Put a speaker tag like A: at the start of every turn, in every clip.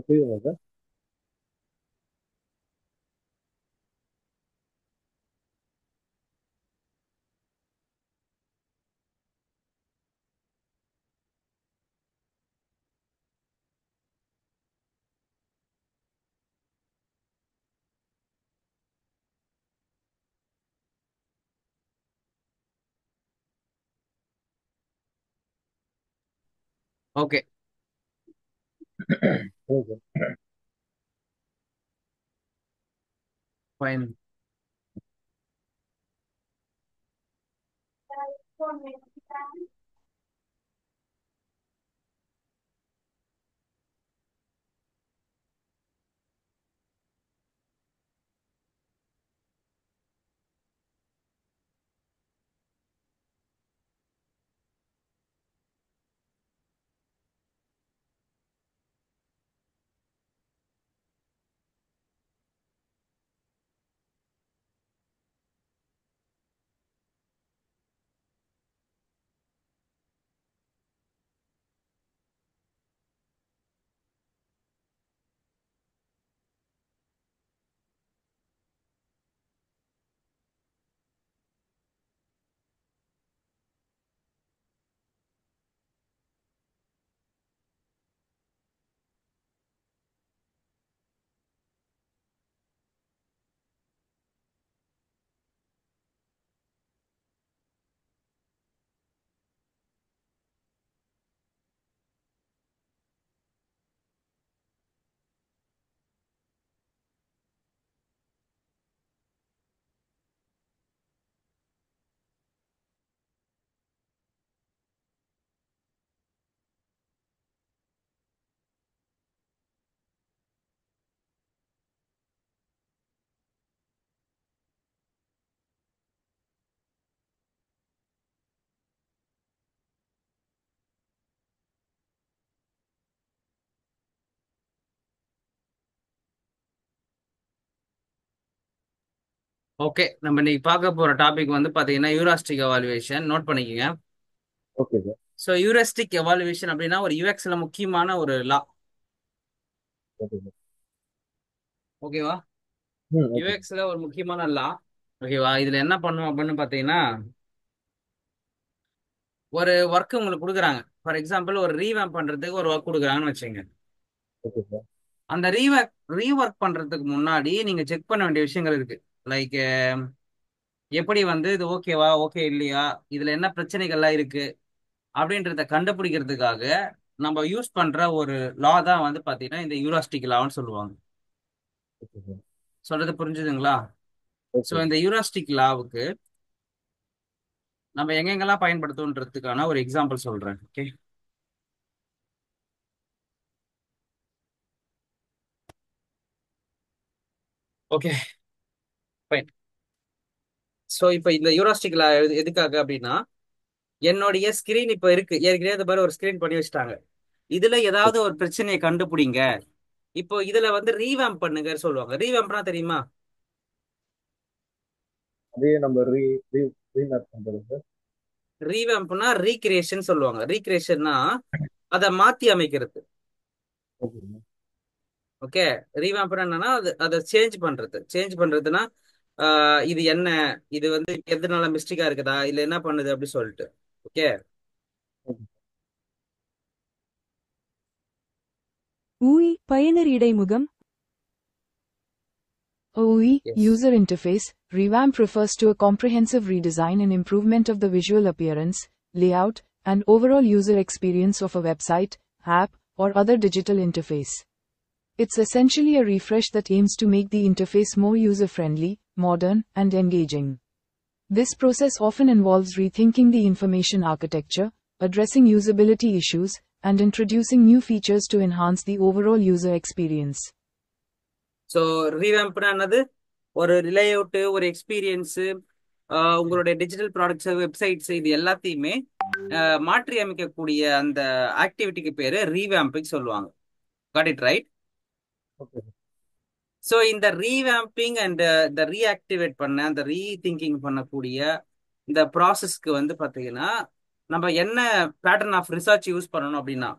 A: புரியுதுங்களா sir?
B: Okay,
A: புரியுது sir.
B: Fine. Okay, நம்ம இன்னைக்கு பார்க்க போற டாபிக் வந்து பாத்தீங்கன்னா யூராஸ்டிக் எவாலுவேஷன். நோட் பண்ணிக்கோங்க.
A: Okay sir.
B: So heuristic evaluation அப்படின்னா ஒரு யூஎக்ஸ்ல முக்கியமான ஒரு லா.
A: Okay sir.
B: ஓகேவா?
A: Okay sir.
B: யூஎக்ஸ்ல ஒரு முக்கியமான லா. ஓகேவா? இதுல என்ன பண்ணும் அப்படின்னு பாத்தீங்கன்னா, ஒரு ஒர்க் உங்களுக்கு கொடுக்குறாங்க. ஃபார் எக்ஸாம்பிள், ஒரு ரீவேம்ப் பண்றதுக்கு ஒரு ஒர்க் கொடுக்குறாங்கன்னு வச்சுங்க.
A: Okay sir.
B: அந்த ரீஒர்க் பண்றதுக்கு முன்னாடி நீங்க செக் பண்ண வேண்டிய விஷயங்கள் இருக்கு. லைக், எப்படி வந்து இது ஓகேவா, ஓகே இல்லையா, இதுல என்ன பிரச்சனைகள்லாம் இருக்கு அப்படின்றத கண்டுபிடிக்கிறதுக்காக நம்ம யூஸ் பண்ற ஒரு லா தான் வந்து பாத்தீங்கன்னா இந்த யூராஸ்டிக் லான்னு சொல்லுவாங்க.
A: Okay sir.
B: சொல்றது புரிஞ்சுதுங்களா? So
A: okay.
B: இந்த யூராஸ்டிக் லாவுக்கு நம்ம எங்கெங்கெல்லாம் பயன்படுத்துன்றதுக்கான ஒரு எக்ஸாம்பிள் சொல்றேன். ஓகே. Okay, fine. ஸோ இப்போ இந்த யூராஸ்டிக் லா எதுக்காக அப்படின்னா, என்னுடைய ஸ்கிரீன் இப்போ இருக்கு, ஏற்கனவே இந்த மாதிரி ஒரு ஸ்கிரீன் பண்ணி வச்சுட்டாங்க. இதுல ஏதாவது ஒரு பிரச்சனையை கண்டுபிடிங்க. இப்போ இதுல வந்து ரீவேம்ப் பண்ணுங்க சொல்லுவாங்க. ரீவேம்ப்னா தெரியுமா?
A: அதே நம்ம ரீ ரீமேப் பண்றது சார்.
B: ரீவேம்ப்னா ரீக்ரியேஷன் சொல்லுவாங்க. ரீக்ரியேஷன்னா அதை மாத்தி அமைக்கிறது.
A: Okay sir.
B: ஓகே. ரீவேம்ப்னா என்னன்னா அதை சேஞ்ச் பண்றது. சேஞ்ச் பண்றதுன்னா, இது என்ன, இது வந்து எதனால மிஸ்டேக்கா இருக்குதா, இல்ல என்ன பண்ணுது அப்படி சொல்லிட்டு. ஓகே.
A: ஓகே.
C: UI பயனர் இடைமுகம் OE
B: எஸ்.
C: user interface revamp refers to a comprehensive redesign and improvement of the visual appearance, layout, and overall user experience of a website, app, or other digital interface. It's essentially a refresh that aims to make the interface more user-friendly, modern, and engaging. This process often involves rethinking the information architecture, addressing usability issues, and introducing new features to enhance the overall user experience.
B: So ரீவேம்ப்னா என்னது? ஒரு layout, ஒரு experience, உங்களுடைய digital products, websites, இது எல்லாத்தையுமே மாற்றி அமைக்கக்கூடிய அந்த ஆக்டிவிட்டிக்கு பேரு ரீவேம்பிங் சொல்லுவாங்க. Got it right?
A: Okay sir.
B: So இந்த ரீவேம்பிங் அண்ட் இந்த ரீஆக்டிவேட் பண்ண, அந்த ரீதிங்கிங் பண்ணக்கூடிய இந்த ப்ராசஸ்க்கு வந்து பாத்தீங்கன்னா, நம்ம என்ன பேட்டர்ன் ஆஃப் ரிசர்ச் யூஸ் பண்ணணும் அப்படின்னா,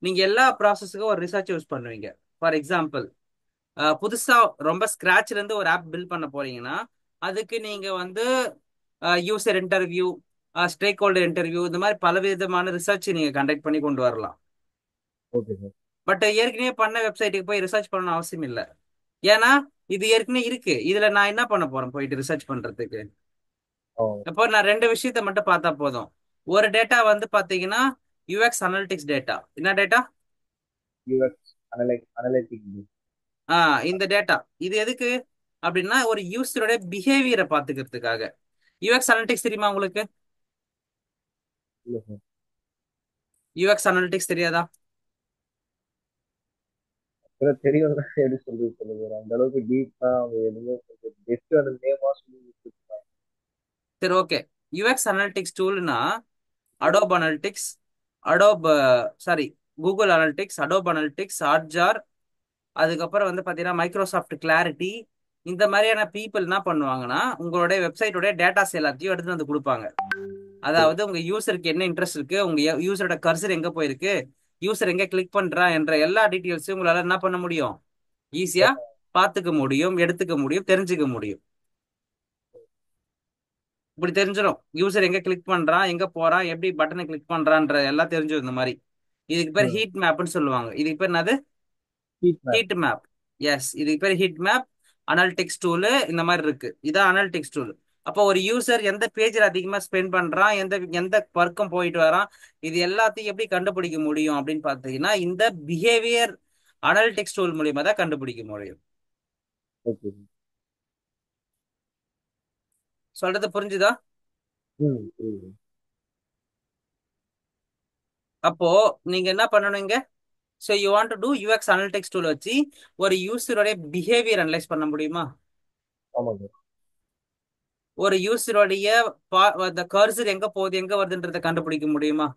B: நீங்க எல்லா ப்ராசஸுக்கும் ஒரு ரிசர்ச் யூஸ் பண்ணுவீங்க. ஃபார் எக்ஸாம்பிள் புதுசா ரொம்ப ஸ்கிராச்ல இருந்து ஒரு ஆப் பில்ட் பண்ண போறீங்கன்னா அதுக்கு நீங்க வந்து user interview, stakeholder interview, இந்த மாதிரி பல விதமான ரிசர்ச் நீங்க கண்டக்ட் பண்ணி கொண்டு வரலாம்.
A: Okay sir.
B: பட் ஏற்கனவே பண்ண வெப்சைட்டுக்கு போய் ரிசர்ச் பண்ணணும் அவசியம் இல்லை. ஏன்னா இது ஏற்கனவே இருக்கு. இதுல நான் என்ன பண்ண போறேன் போயிட்டு ரிசர்ச் பண்றதுக்கு?
A: ஓ
B: அப்போ நான் ரெண்டு விஷயத்த மட்டும் பார்த்தா போதும். ஒரு டேட்டா வந்து பாத்தீங்கன்னா யூஎக்ஸ் அனலிட்டிக்ஸ் டேட்டா. என்ன டேட்டா?
A: UX analytic.
B: இந்த டேட்டா இது எதுக்கு அப்படின்னா ஒரு யூசரோட பிஹேவியரை பாத்துக்கிறதுக்காக. யூஎக்ஸ் அனலிட்டிக்ஸ் தெரியுமா உங்களுக்கு?
A: இல்லை சார்.
B: யூஎக்ஸ் அனலிட்டிக்ஸ் தெரியாதா?
A: சார் தெரியும் தான், எப்படி சொல்றது சொல்லுங்க. அந்த அளவுக்கு டீப்பா அவங்க எதுவுமே ஜஸ்ட் அந்த நேமா சொல்லி கொடுத்துருக்காங்க.
B: சரி, ஓகே. யூஎக்ஸ் அனலிட்டிக்ஸ் டூல்னா Adobe analytics, Adobe sorry Google analytics, Adobe analytics, Hotjar, அதுக்கப்புறம் வந்து பாத்தீங்கன்னா மைக்ரோசாஃப்ட் கிளாரிட்டி. இந்த மாதிரியான பீப்புள் என்ன பண்ணுவாங்கன்னா உங்களுடைய வெப்சைட்டோட டேட்டாஸ் எல்லாத்தையும் எடுத்து வந்து கொடுப்பாங்க.
A: சரி.
B: அதாவது உங்க யூசருக்கு என்ன இன்ட்ரெஸ்ட் இருக்கு, உங்க யூசரோட கர்சர் எங்க போயிருக்கு, யூசர் எங்க கிளிக் பண்றா என்ற எல்லா டீட்டெயில்ஸையும் உங்களால என்ன பண்ண முடியும், ஈஸியா பாத்துக்க முடியும், எடுத்துக்க முடியும், தெரிஞ்சுக்க முடியும். இப்படி தெரிஞ்சிடும் யூசர் எங்க கிளிக் பண்றான், எங்க போறான், எப்படி பட்டனை கிளிக் பண்றான்ற எல்லாம் தெரிஞ்சிடும். இந்த மாதிரி இதுக்கு பேர்
A: ம்.
B: ஹீட் மேப்னு சொல்லுவாங்க. இதுக்கு பேர் என்னது?
A: Heat map.
B: Heat map. Yes, இதுக்கு பேர் ஹீட் மேப். அனலிட்டிக்ஸ் டூலு இந்த மாதிரி இருக்கு. இதான் அனலிட்டிக்ஸ் டூல். அப்போ ஒரு யூசர் எந்த பேஜில் அதிகமா ஸ்பெண்ட் பண்றான், எந்த எந்த பர்க்கம் போயிட்டு வரான், இது எல்லாத்தையும் எப்படி கண்டுபிடிக்க முடியும் அப்படின்னு பாத்தீங்கன்னா இந்த பிஹேவியர் அனலிட்டிக்ஸ் டூல் மூலியமா தான் கண்டுபிடிக்க முடியும்.
A: ஓகே.
B: சொல்றது புரிஞ்சுதா?
A: ம், புரியுது.
B: அப்போ நீங்க என்ன பண்ணணுங்க? So you want to do UX analytics tool வச்சு ஒரு யூசரோட பிஹேவியர் அனலைஸ் பண்ண முடியுமா?
A: ஆமாங்க.
B: ஒரு யூசருடைய அந்த கர்சர் எங்க போகுது, எங்க வருதுன்றதை கண்டுபிடிக்க முடியுமா?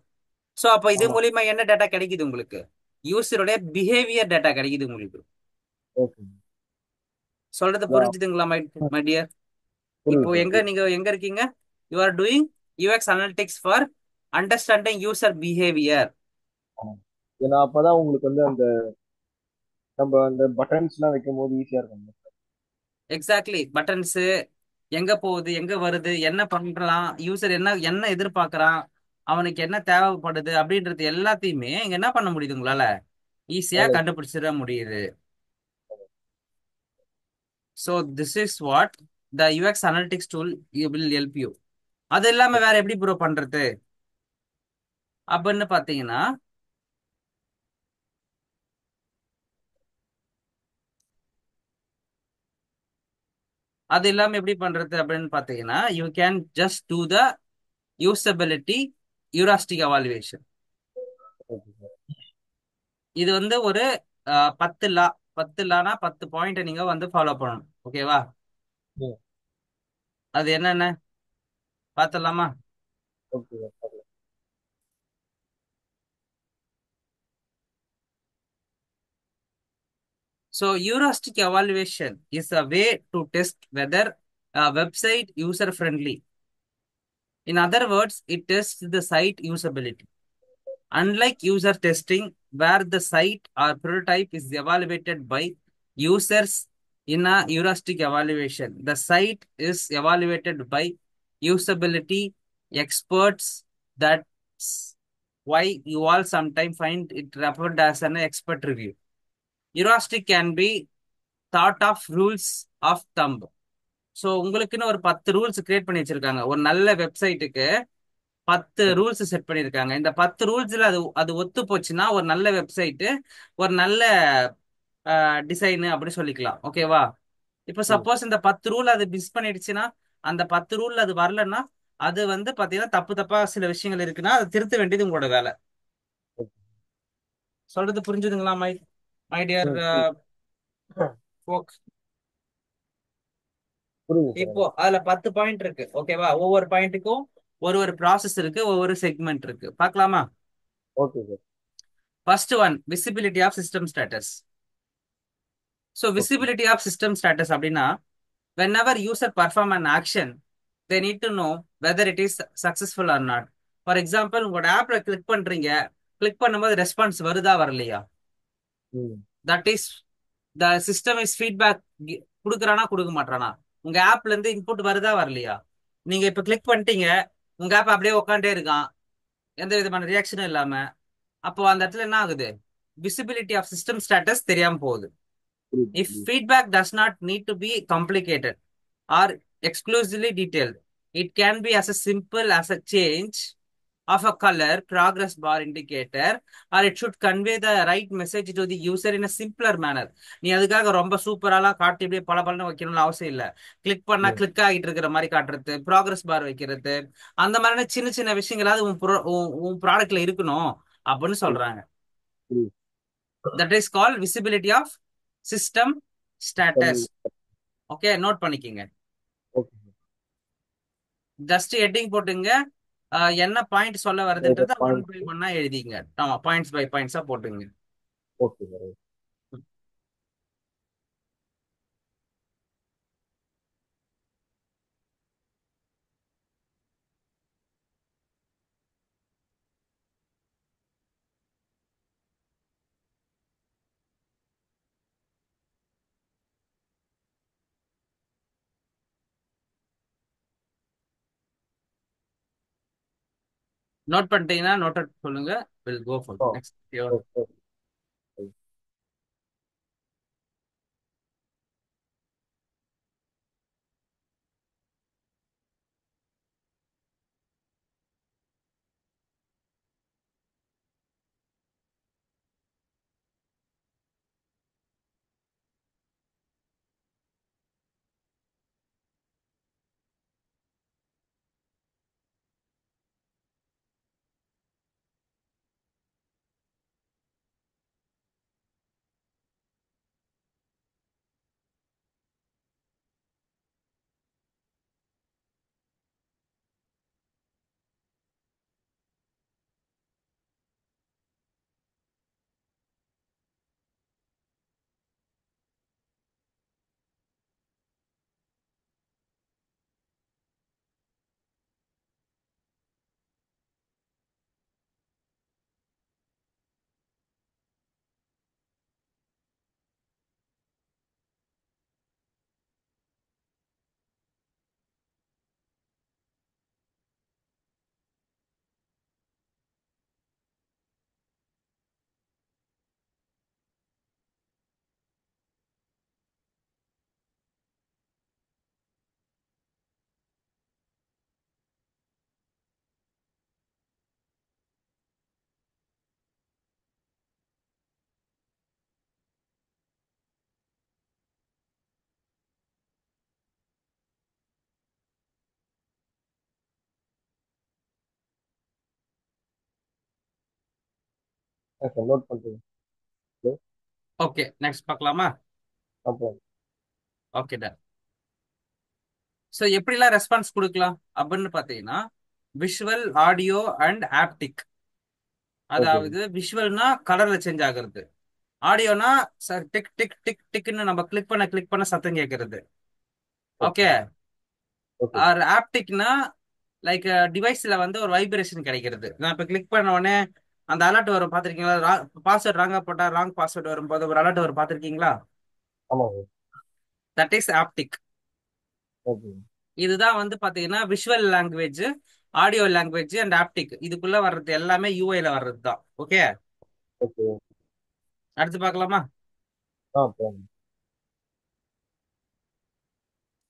B: சோ அப்ப இது
A: ஆமா.
B: மூலியமா என்ன டேட்டா கிடைக்குது உங்களுக்கு? யூசருடைய பிஹேவியர் டேட்டா கிடைக்குது உங்களுக்கு.
A: ஓகே.
B: சொல்றது புரிஞ்சுதுங்களா மை மை டியர்? இப்போ
A: புரியுது
B: எங்க
A: சார்.
B: நீங்க எங்க இருக்கீங்க? You are doing UX analytics for understanding user behaviour.
A: ஆமா. ஏன்னா அப்பதான் உங்களுக்கு வந்து அந்த நம்ம அந்த பட்டன்ஸ் எல்லாம் வைக்கும் போது ஈஸியா இருக்கும்.
B: எக்ஸாக்ட்லி. பட்டன்ஸ் எங்க போகுது, எங்க வருது, என்ன பண்றான் யூசர், என்ன என்ன எதிர்பார்க்கறான், அவனுக்கு என்ன தேவைப்படுது அப்படின்றது எல்லாத்தையுமே இங்க என்ன பண்ண முடியுது உங்களால ஈஸியா
A: அனலைஸ்.
B: கண்டுபிடிச்சிட முடியுது. So this is what the UX analytics tool will help you. அது இல்லாம வேற எப்படி ப்ரோ பண்றது அப்படின்னு பாத்தீங்கன்னா அது இல்லாம எப்படி பண்றது அப்படின்னு பாத்தீங்கன்னா you can just do the usability heuristic evaluation.
A: Okay sir.
B: இது வந்து ஒரு 10 லா, 10 லானா 10 பாயிண்ட் நீங்க வந்து ஃபாலோ பண்ணணும். ஓகேவா?
A: ம்.
B: அது என்னென்ன பார்த்துடலாமா?
A: Okay sir.
B: So heuristic evaluation is a way to test whether a website user friendly. In other words, it tests the site usability. Unlike user testing, where the site or prototype is evaluated by users in a heuristic evaluation, the site is evaluated by usability experts. That's why you all sometimes find it referred as an expert review. Heuristic can be thought of rules of thumb. So உங்களுக்குன்னு ஒரு 10 rules create பண்ணி வச்சிருக்காங்க. ஒரு நல்ல வெப்சைட்டுக்கு 10 rules set பண்ணியிருக்காங்க. இந்த 10 ரூல்ஸ்ல அது அது ஒத்து போச்சுன்னா ஒரு நல்ல வெப்சைட்டு, ஒரு நல்ல டிசைனு அப்படி சொல்லிக்கலாம். ஓகேவா? இப்போ
A: ம்.
B: சப்போஸ் இந்த 10 ரூல் அது மிஸ் பண்ணிடுச்சுன்னா, அந்த 10 ரூல் அது வரலன்னா, அது வந்து பாத்தீங்கன்னா தப்பு தப்பா சில விஷயங்கள் இருக்குன்னா அதை திருத்த வேண்டியது உங்களோட வேலை.
A: ஓகே.
B: சொல்றது புரிஞ்சுதுங்களா மை மை டியர்
A: ம், புரியுது.
B: ஃபோக்?
A: புரியுது சார்
B: இப்போ
A: எனக்கு.
B: அதுல 10 பாயிண்ட் இருக்கு. ஓகேவா? ஒவ்வொரு பாயிண்ட்டுக்கும் ஒரு ஒரு ப்ராசஸ் இருக்கு, ஒவ்வொரு செக்மெண்ட் இருக்கு. பார்க்கலாமா?
A: Okay sir.
B: First one, visibility of system status. So
A: okay.
B: Visibility of system status அப்படின்னா whenever user perform an action they need to know whether it is successful or not. For example உங்களோட ஆப்ல click பண்றீங்க, click பண்ணும்போது response வருதா வரலையா?
A: ம்.
B: That is the system is feedback. கொடுக்குறானா கொடுக்க மாட்டானா? உங்க ஆப்ல இருந்து இன்புட் வருதா வரலையா? நீங்க இப்ப கிளிக் பண்ணிட்டீங்க, உங்க ஆப் அப்படியே உட்காந்துட்டே இருக்கான், எந்த விதமான ரியாக்ஷனும் இல்லாம. அப்போ அந்த இடத்துல என்ன ஆகுது? விசிபிலிட்டி ஆஃப் சிஸ்டம் ஸ்டேட்டஸ் தெரியாம போகுது.
A: புரியுது
B: If
A: புரியுது.
B: feedback does not need to be complicated or exclusively detailed, it can be as a simple as a change of a color, progress bar indicator, or it should convey the right message to the user in a simpler manner. நீ அதுக்காக ரொம்ப சூப்பராலாம் காட்டி இப்படியே பல பலன்னு வைக்கணும்னு அவசியம் இல்லை. கிளிக் பண்ணா
A: ம்,
B: கிளிக் ஆகிட்டு இருக்கிற மாதிரி காட்டுறது, ப்ராக்ரஸ் பார் வைக்கிறது, அந்த மாதிரியான சின்ன சின்ன விஷயங்களாவது உன் ப்ராடக்ட்ல இருக்கணும் அப்படின்னு
A: புரியுது
B: சொல்றாங்க.
A: புரியுது.
B: That is call visibility of system status. Okay, note பண்ணிக்கிங்க.
A: ஓகே.
B: ஜஸ்ட் ஹெட்டிங் போட்டுங்க. என்ன பாயிண்ட் சொல்ல வருதுன்றத ஒன்
A: பாயிண்ட்.
B: பை ஒன்னா எழுதிங்க. ஆமா, பாயிண்ட்ஸ் பை பாயிண்ட்ஸா போட்டுங்க.
A: Okay sir.
B: நோட் பண்ணிட்டீங்கன்னா நோட் சொல்லுங்க. Will go for
A: a
B: next.
A: Okay. Sir note பண்ணுறேன்.
B: ஓகே, நெக்ஸ்ட் பார்க்கலாமா?
A: அப்புறம்
B: ஓகே டன். ஸோ எப்படிலாம் ரெஸ்பான்ஸ் கொடுக்கலாம் அப்படின்னு பார்த்தீங்கன்னா, visual, audio and haptic.
A: Okay
B: அதாவது விஷுவல்னா கலர்ல சேஞ்ச் ஆகுறது, ஆடியோனா டிக் டிக் டிக் டிக்னு நம்ம கிளிக் பண்ண சத்தம் கேட்கறது.
A: Okay
B: okay.
A: ஓகே
B: ஆர் ஆப்டிக்னா லைக் டிவைஸ்ல வந்து ஒரு வைப்ரேஷன் கிடைக்கிறது. நான் இப்போ கிளிக் பண்ண உடனே அந்த அலர்ட் வரும், பார்த்துருக்கீங்களா? பாஸ்வேர்ட் ராங்கா போட்டா ராங் பாஸ்வேர்ட் வரும்போது ஒரு அலர்ட் வரும், பார்த்துருக்கீங்களா?
A: ஆமாங்க.
B: That is optic.
A: ஓகே
B: இதுதான் வந்து பாத்தீங்கன்னா visual language, audio language and optic. இதுக்குள்ள வர்றது எல்லாமே யூஐல வர்றது தான். Okay,
A: okay.
B: அடுத்து பார்க்கலாமா?
A: போங்க.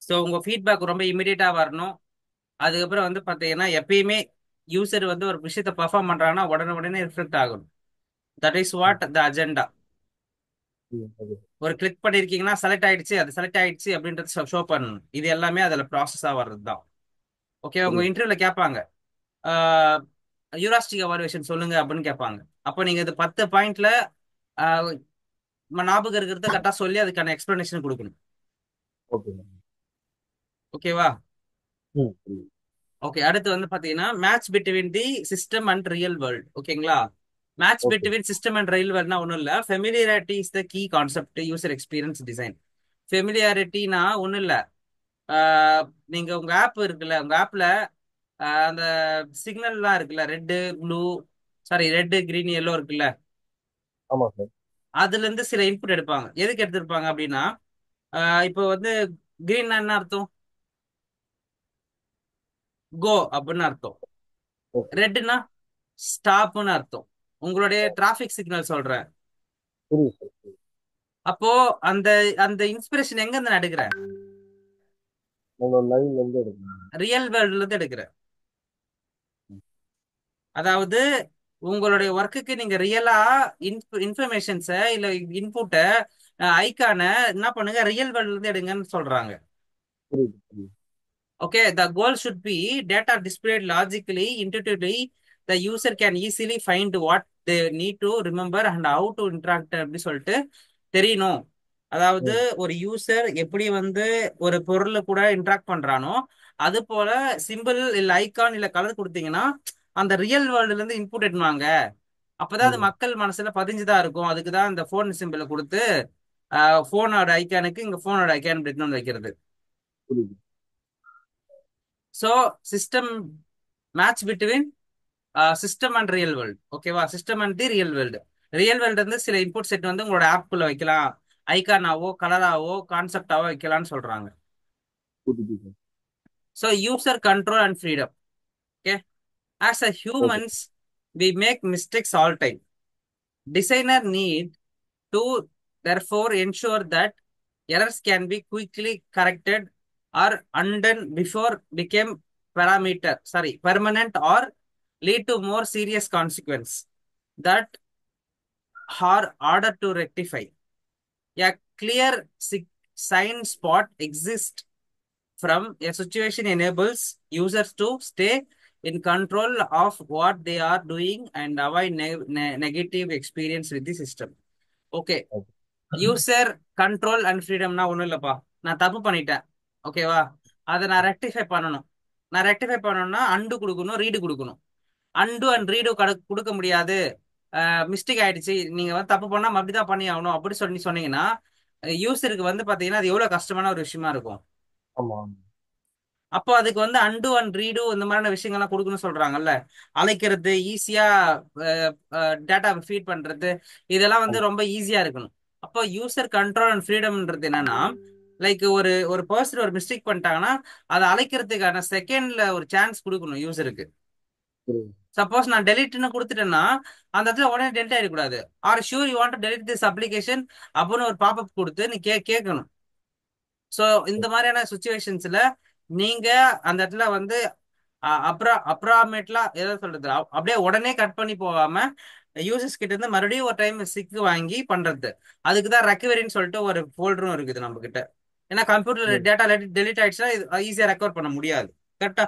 B: ஸோ உங்க ஃபீட்பேக் ரொம்ப இமிடியேட்டா வரணும். அதுக்கப்புறம் வந்து பாத்தீங்கன்னா எப்பயுமே யூசர் வந்து ஒரு விஷயத்த பெர்ஃபார்ம் பண்றாங்கன்னா உடனே உடனே ரிஃப்ளெக்ட் ஆகணும். தட் இஸ்
A: ம்,
B: வாட் த அஜெண்டா.
A: ஓகே.
B: ஒரு கிளிக் பண்ணிருக்கீங்கன்னா செலக்ட் ஆயிடுச்சு, அது செலக்ட் ஆயிடுச்சு அப்படின்றது ஷோ பண்ணணும். இது எல்லாமே அதுல ப்ராசஸா வர்றது தான். ஓகே, உங்க
A: புரியுது.
B: இன்டர்வியூல கேட்பாங்க, யூராஸ்டிக் எவாலுவேஷன் சொல்லுங்க அப்படின்னு கேட்பாங்க. அப்போ நீங்க இது 10 பாயிண்ட்ல ஞாபகம் இருக்கிறத கரெக்டா சொல்லி அதுக்கான எக்ஸ்பிளனேஷன் கொடுக்கணும்.
A: ஓகே.
B: ஓகேவா?
A: புரியுது.
B: ஓகே, அடுத்து வந்து பாத்தீங்கன்னா match between the system and real world. ஓகேங்களா? Match
A: okay.
B: Between system and real வேர்ல்ட்னா ஒன்றும் இல்லை. Familiarity is the key concept user experience design. ஃபெமிலியாரிட்டினா ஒன்றும் இல்லை. நீங்க உங்க ஆப் இருக்குல்ல, உங்க ஆப்ல அந்த சிக்னல்லாம் இருக்குல்ல, red blue, sorry red green yellow இருக்குல்ல,
A: ஆமாம் சார்.
B: அதுல இருந்து சில இன்புட் எடுப்பாங்க. எதுக்கு எடுத்திருப்பாங்க அப்படின்னா, இப்போ வந்து கிரீன்னா என்ன அர்த்தம்? கோ அப்படின்னு அர்த்தம்.
A: ஓகே.
B: ரெட்னா ஸ்டாப்னு அர்த்தம். உங்களுடைய டிராஃபிக் சிக்னல் சொல்றேன்.
A: புரியுது சார், புரியுது.
B: அப்போ அந்த அந்த இன்ஸ்பிரேஷன் எங்க இருந்து நான் எடுக்கிறேன்?
A: உங்களோட லைன்ல இருந்து எடுக்கணும்.
B: ரியல் வேர்ல்ட்ல இருந்து எடுக்கிறேன். அதாவது உங்களுடைய ஒர்க்குக்கு நீங்க ரியலா இன்ஃபர்மேஷன்ஸ இல்ல இன்புட்டை ஐக்கான என்ன பண்ணுங்க, ரியல் வேர்ல்ட்ல இருந்து எடுங்கன்னு சொல்றாங்க.
A: புரியுது, புரியுது.
B: Okay, the goal should be data displayed logically, intuitively. The user can easily find what they need to remember and how to interact அப்படி சொல்லிட்டு தெரியணும். அதாவது
A: ம்,
B: ஒரு யூசர் எப்படி வந்து ஒரு பொருளை கூட இன்ட்ராக்ட் பண்றானோ, அது போல சிம்பிள் இல்ல ஐகான் இல்ல கலர் கொடுத்தீங்கன்னா அந்த ரியல் வேர்ல்டுல இருந்து இன்புட் எடுவாங்க. அப்பதான் அது
A: ம்.
B: மக்கள் மனசுல பதிஞ்சுதான் இருக்கும். அதுக்கு தான் இந்த போன் சிம்பிளை கொடுத்து போனோட ஐக்கானுக்கு இங்க போனோட ஐக்கான் எடுத்துன்னு வந்து வைக்கிறது.
A: புரியுது.
B: So system match between system and real world. ஓகேவா? System and the real world. Real world வந்து சில இன்புட் செட் வந்து உங்களோட ஆப்குள்ள வைக்கலாம். ஐகானாவோ கலராவோ கான்செப்டாவோ வைக்கலாம்னு சொல்றாங்க.
A: புரியுது சார்.
B: So user control and freedom. Okay, as a
A: okay.
B: Humans we make mistakes all time. Designer need to therefore ensure that errors can be quickly corrected or undone before become permanent or lead to more serious consequence that are order to rectify. A clear sign spot exists from a situation enables users to stay in control of what they are doing and avoid negative experience with the system. Okay,
A: ஓகே.
B: User control and ஃப்ரீடம்னா ஒன்றும் இல்லைப்பா. நான் தப்பு பண்ணிட்டேன். ஓகேவா? அதை நான் ரெக்டிஃபை பண்ணணும். நான் ரெக்டிஃபை பண்ணணும்னா அண்டு கொடுக்கணும், ரீடு கொடுக்கணும். அண்டு அண்ட் ரீடு கொடுக்க முடியாது. மிஸ்டேக் ஆயிடுச்சு, நீங்க வந்து தப்பு பண்ணா அப்படிதான் பண்ணி ஆகணும் அப்படி சொல்லி சொன்னீங்கன்னா யூசருக்கு வந்து பாத்தீங்கன்னா அது எவ்வளவு கஷ்டமான ஒரு விஷயமா இருக்கும்.
A: ஆமா, ஆமா.
B: அப்போ அதுக்கு வந்து அண்டு அண்ட் ரீடு இந்த மாதிரியான விஷயங்கள்லாம் கொடுக்கணும்னு சொல்றாங்கல்ல. அழைக்கிறது ஈஸியா, டேட்டா ஃபீட் பண்றது, இதெல்லாம் வந்து
A: ஆமா.
B: ரொம்ப ஈஸியா இருக்கணும். அப்போ யூசர் கண்ட்ரோல் அண்ட் ஃப்ரீடம்ன்றது என்னன்னா, லைக் ஒரு ஒரு பர்சன் ஒரு மிஸ்டேக் பண்ணிட்டாங்கன்னா அதை அழைக்கிறதுக்கான செகண்ட்ல ஒரு சான்ஸ் கொடுக்கணும் யூசருக்கு.
A: புரியுது.
B: சப்போஸ் நான் டெலிட்னு கொடுத்துட்டேன்னா அந்த இடத்துல உடனே டெலிட் ஆயிடக்கூடாது. Are sure you want to delete this application அப்படின்னு ஒரு பாப்அப் கொடுத்து நீ கேட்கணும். ஸோ இந்த மாதிரியான சுச்சுவேஷன்ஸ்ல நீங்க அந்த இடத்துல வந்து அப்ராமேட்லா ஏதோ சொல்றது அப்படியே உடனே கட் பண்ணி போகாம யூசர்ஸ் கிட்ட இருந்து மறுபடியும் ஒரு டைம் சிக்கு வாங்கி பண்றது. அதுக்கு தான் ரெக்கவரின்னு சொல்லிட்டு ஒரு ஃபோல்டரும் இருக்குது நம்ம கிட்ட. ஏன்னா கம்ப்யூட்டர்ல
A: ம்,
B: டேட்டா டெலிட் ஆயிடுச்சுன்னா ஈஸியா ரெக்கவர் பண்ண முடியாது. கரெக்டா?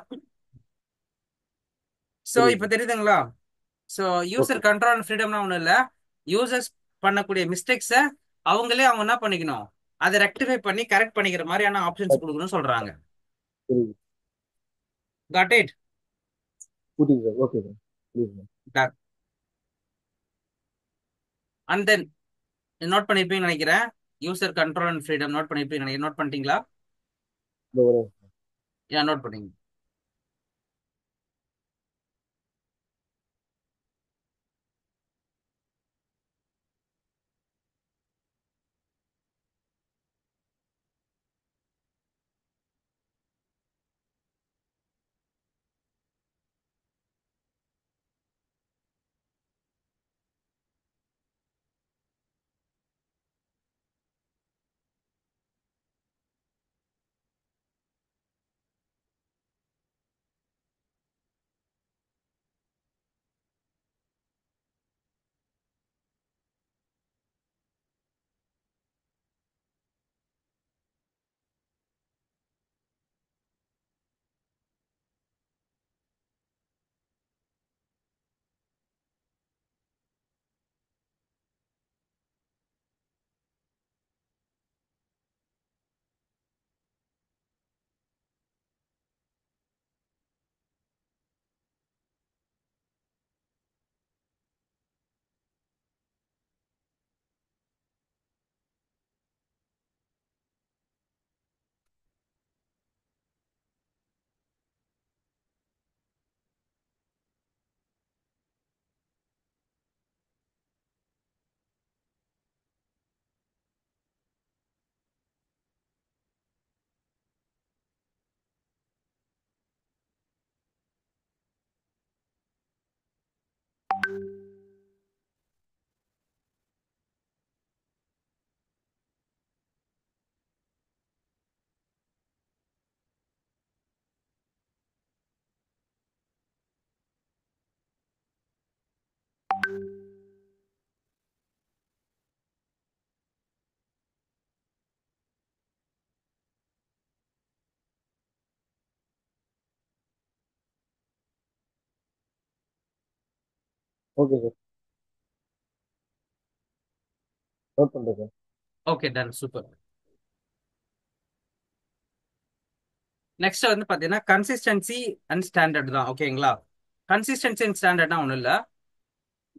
B: ஸோ இப்போ
A: புரியுது.
B: தெரியுதுங்களா? So
A: okay.
B: User control and ஃப்ரீடம்னா ஒன்றும் இல்லை. யூசர்ஸ் பண்ணக்கூடிய மிஸ்டேக்ஸை அவங்களே அவங்க என்ன பண்ணிக்கணும், அதை ரெக்டிஃபை பண்ணி கரெக்ட் பண்ணிக்கிற மாதிரியான ஆப்ஷன்ஸ்
A: ஓகே.
B: கொடுக்கணும்னு சொல்றாங்க.
A: புரியுது.
B: Got it?
A: புரியுது சார். Okay sir. புரியுது சார்.
B: அண்ட் தென் நோட் பண்ணிருப்பீங்கன்னு நினைக்கிறேன். User control and freedom note பண்ணிருப்பீங்க நினைக்கிறேன். நோட் பண்ணிட்டீங்களா?
A: இந்த ஒரு
B: ஏன் நோட் பண்ணீங்க?
A: Okay sir. நோட் பண்ணுறேன் sir.
B: Okay, done, super. Next வந்து பாத்தீங்கன்னா கன்சிஸ்டன்சி அண்ட் ஸ்டாண்டர்ட் தான். ஓகேங்களா? கன்சிஸ்டன்சி அண்ட் ஸ்டாண்டர்ட்னா ஒன்றும் இல்லை.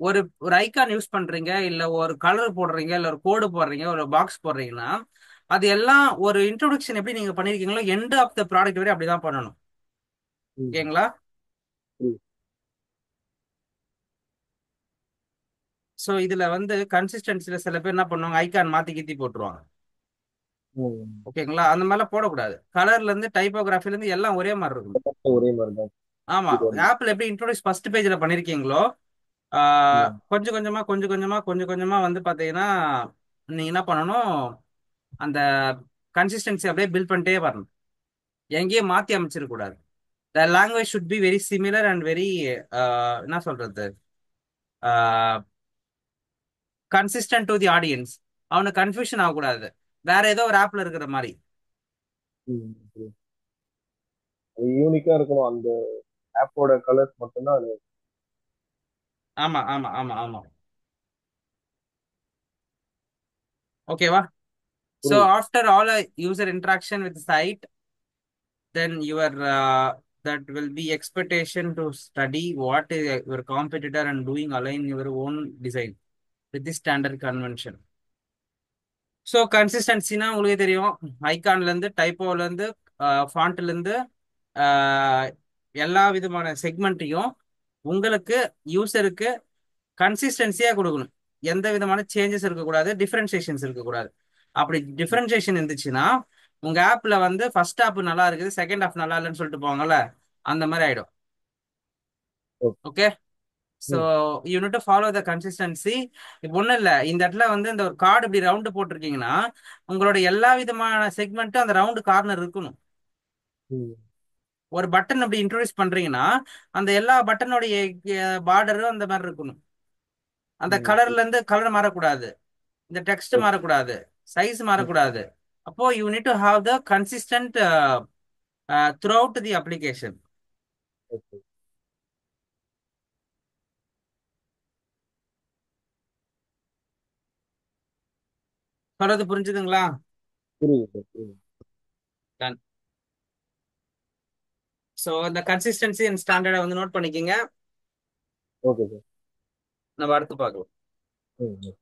B: ஒரு ஒரு ஐகான் யூஸ் பண்றீங்க, இல்ல ஒரு கலர் போடுறீங்க, இல்ல ஒரு கோடு போடுறீங்க, ஒரு பாக்ஸ் போடுறீங்கன்னா அது எல்லாம் ஒரு இன்ட்ரோடக்ஷன் எப்படி நீங்க பண்ணிருக்கீங்களோ எண்ட் ஆஃப் த ப்ராடக்ட் வரை அப்படிதான் பண்ணணும்.
A: ம்.
B: ஓகேங்களா?
A: புரியுது.
B: ஸோ இதுல வந்து கன்சிஸ்டன்சில சில பேர் என்ன பண்ணுவாங்க, ஐகான் மாத்தி கீத்தி போட்டுருவாங்க.
A: ம்.
B: ஓகேங்களா? அந்த மாதிரிலாம் போடக்கூடாது. கலர்ல இருந்து டைப்போகிராஃபில இருந்து எல்லாம் ஒரே மாதிரி இருக்கும்.
A: ஒரே மாதிரி தான்.
B: ஆமா,
A: இது வந்து.
B: ஆப்பிள் எப்படி இன்ட்ரோடியூஸ் ஃபர்ஸ்ட் பேஜ்ல பண்ணிருக்கீங்களோ
A: ம்.
B: கொஞ்சம் கொஞ்சமா கொஞ்சம் கொஞ்சமா கொஞ்சம் கொஞ்சமா வந்து பாத்தீங்கன்னா நீங்க என்ன பண்ணணும், அந்த கன்சிஸ்டன்சி அப்படியே பில்ட் பண்ணிட்டே வரணும். எங்கேயும் மாத்தி அமைச்சிடக்கூடாது. The language should be very similar and very என்ன சொல்றது, கன்சிஸ்டன்ட் டு தி ஆடியன்ஸ். அவனுக்கு கன்ஃபியூஷன் ஆகக்கூடாது வேற ஏதோ ஒரு ஆப்ல இருக்கிற மாதிரி.
A: ம். புரியுது. அது யூனிக்கா இருக்கணும். அந்த ஆப்போட கலர்ஸ் மட்டும்தான் அது.
B: ஆமா ஆமா ஆமா ஆமா. ஓகேவா? ஸோ
A: புரியுது.
B: After all user interaction with site, then your that will be expectation to study what is your competitor and doing align your own design with the standard convention. So கன்சிஸ்டன்சினா உங்களுக்கு தெரியும், ஐகான்ல இருந்து டைப்போல இருந்து ஃபாண்ட்ல இருந்து ஆஹ், எல்லா விதமான செக்மெண்ட்டையும் உங்களுக்கு யூசருக்கு கன்சிஸ்டன்சியா கொடுக்கணும். எந்த விதமான சேஞ்சஸ் இருக்கக்கூடாது, டிஃபரன்சியேஷன்ஸ் இருக்கக்கூடாது. அப்படி டிஃபரன்சியேஷன் இருந்துச்சுன்னா உங்க ஆப்ல வந்து ஃபர்ஸ்ட் ஆப் நல்லா இருக்குது, செகண்ட் ஆப் நல்லா இல்லைன்னு சொல்லிட்டு போவாங்கல்ல, அந்த மாதிரி ஆயிடும்.
A: ஓகே.
B: ஓகே. ஸோ
A: ம்.
B: You need to follow the consistency. இப்போ ஒன்றும் இல்லை, இந்த இடத்துல வந்து இந்த ஒரு கார்டு இப்படி ரவுண்டு போட்டிருக்கீங்கன்னா உங்களோட எல்லா விதமான செக்மெண்ட்டும் அந்த ரவுண்டு கார்னர் இருக்கணும்.
A: ம்.
B: ஒரு பட்டன் அப்படி இன்ட்ரோடியூஸ் பண்றீங்கன்னா அந்த எல்லா பட்டனுடைய பார்டரும் அந்த மாதிரி இருக்கணும். அந்த
A: ம்.
B: கலர்ல இருந்து கலர் மாறக்கூடாது, இந்த டெக்ஸ்ட்
A: ஓகே.
B: மாறக்கூடாது, சைஸ்
A: ம்.
B: மாறக்கூடாது. அப்போ you need to have the consistent through out the application.
A: Okay.
B: சொல்றது புரிஞ்சுதுங்களா?
A: புரியுது சார். புரியுது.
B: டன். ஸோ இந்த கன்சிஸ்டன்சி அண்ட் ஸ்டாண்டர்டை வந்து நோட் பண்ணிக்கிங்க.
A: Okay sir.
B: நம்ம அடுத்து பார்க்கலாம்.
A: ம்.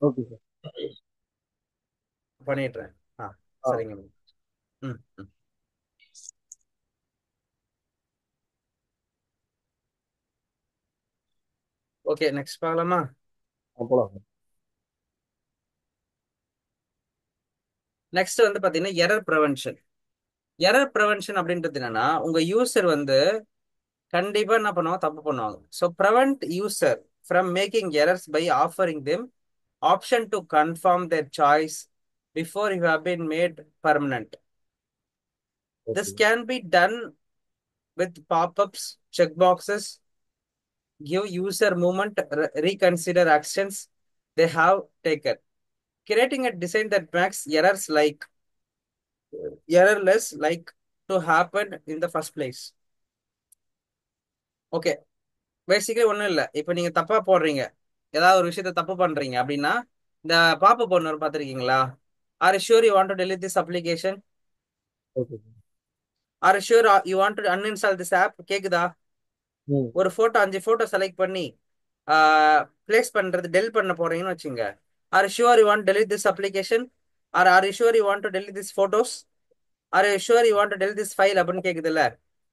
A: Okay sir.
B: பண்ணிடுறேன். ஆ
A: ஆ
B: சரிங்க. ம் ம். ஓகே, நெக்ஸ்ட் பார்க்கலாமா?
A: போலாம் சார்.
B: நெக்ஸ்ட் வந்து பாத்தீங்கன்னா எரர் ப்ரிவென்ஷன். எரர் ப்ரிவென்ஷன் அப்படின்றது என்னன்னா, உங்க யூசர் வந்து கண்டிப்பா என்ன பண்ணுவாங்க, தப்பு பண்ணுவாங்க. So prevent user from making errors by offering them option to confirm their choice before you have been made permanent.
A: Okay.
B: This can be done with popups, check boxes, give user movement, reconsider actions they have taken, creating a design that makes errors like errorless like to happen in the first place. Okay, basically ஒன்றும் இல்லை. இப்போ நீங்க தப்பா போடுறீங்க, ஏதாவது ஒரு விஷயத்த தப்பு பண்றீங்க அப்படின்னா, இந்த பாப்ப ஒன்று பார்த்துருக்கீங்களா? Are sure you want to delete this application?
A: Okay sir.
B: Are sure you want to uninstall this app? கேக்குதா?
A: ம்.
B: ஒரு போட்டோ 5 போட்டோ செலக்ட் பண்ணி பிளேஸ் பண்றது டெலிட் பண்ண போறீங்கன்னு வச்சுங்க. Are sure you want delete this application? Are you sure you want to delete this photos? Are you sure you want to delete this file அப்படின்னு கேக்குதுல்ல.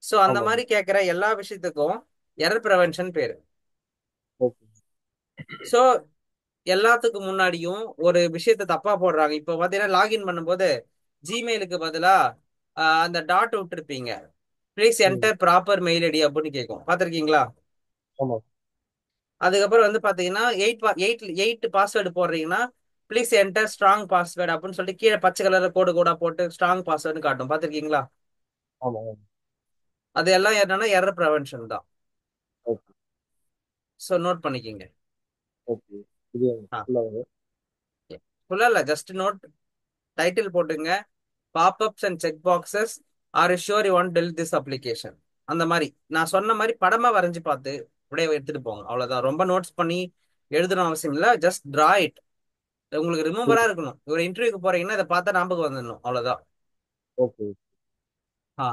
B: So அந்த
A: ஆமாம்.
B: மாதிரி கேட்குற எல்லா விஷயத்துக்கும் எரர் ப்ரிவென்ஷன் பேரு.
A: ஓகே.
B: ஸோ எல்லாத்துக்கும் முன்னாடியும் ஒரு விஷயத்த தப்பா போடுறாங்க. இப்போ பாத்தீங்கன்னா லாகின் பண்ணும்போது ஜிமெயிலுக்கு பதிலா அந்த டாட் விட்டுருப்பீங்க. ப்ளீஸ்
A: ம்.
B: என்டர் ப்ராப்பர் மெயில் ஐடி அப்படின்னு கேட்கும், பார்த்துருக்கீங்களா?
A: ஆமாம்.
B: அதுக்கப்புறம் வந்து பாத்தீங்கன்னா எயிட் பாஸ்வேர்டு போடுறீங்கன்னா ப்ளீஸ் என்டர் ஸ்ட்ராங் பாஸ்வேர்டு அப்படின்னு சொல்லிட்டு கீழே பச்சை கலர்ல கோடு கோடா போட்டு ஸ்ட்ராங் பாஸ்வேர்டுன்னு காட்டும், பார்த்துருக்கீங்களா?
A: ஆமாம். ஆமாம்.
B: அது எல்லாம் என்னன்னா எரர் ப்ரிவென்ஷன் தான்.
A: ஓகே.
B: ஸோ நோட் பண்ணிக்கிங்க.
A: ஓகே. இது
B: ஆ
A: ஃபுல்லாக.
B: ஃபுல்லா இல்லை, ஜஸ்ட் நோட். டைட்டில் போட்டுங்க, popups and check boxes, are sure you want delete this application. அந்த மாதிரி நான் சொன்ன மாதிரி படமா வரைஞ்சு பார்த்து அப்படியே எடுத்துட்டு போங்க, அவ்வளவுதான். ரொம்ப நோட்ஸ் பண்ணி எழுதணும் அவசியம் இல்லை, ஜஸ்ட் டிரா இட். உங்களுக்கு ரிமெம்பரா
A: சரி.
B: இருக்கணும். ஒரு இன்டர்வியூக்கு போறீங்கன்னா இதை பார்த்தா ஞாபகம் வந்துடணும், அவ்வளவுதான்.
A: ஓகே.
B: ஆ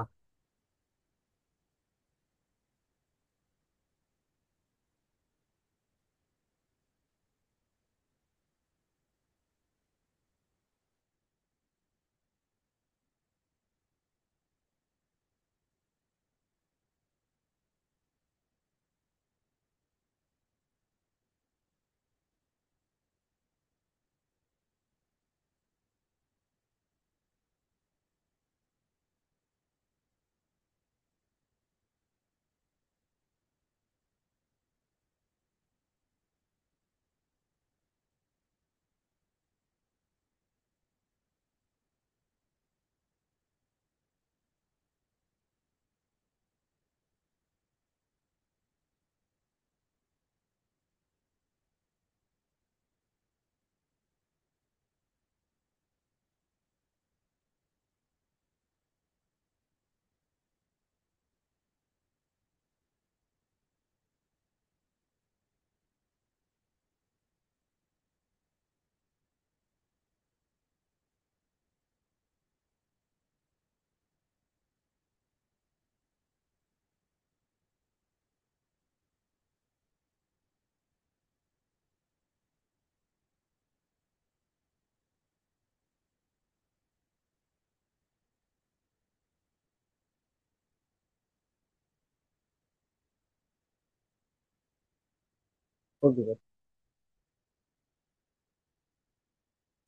A: ஓகே சார்.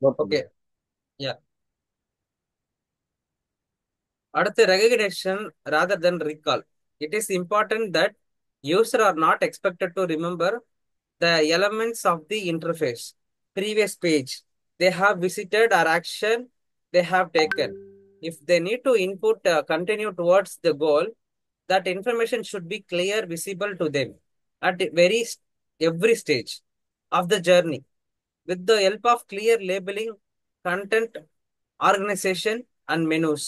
A: Note
B: okay.
A: பண்ணிடுறேன்.
B: யா, அடுத்து recognition rather than recall. It is important that user are not expected to remember the elements of the interface, previous page they have visited or action they have taken. If they need to input continue towards the goal, that information should be clear, visible to them at every stage of the journey. With the help of clear labeling, content, organization, and menus,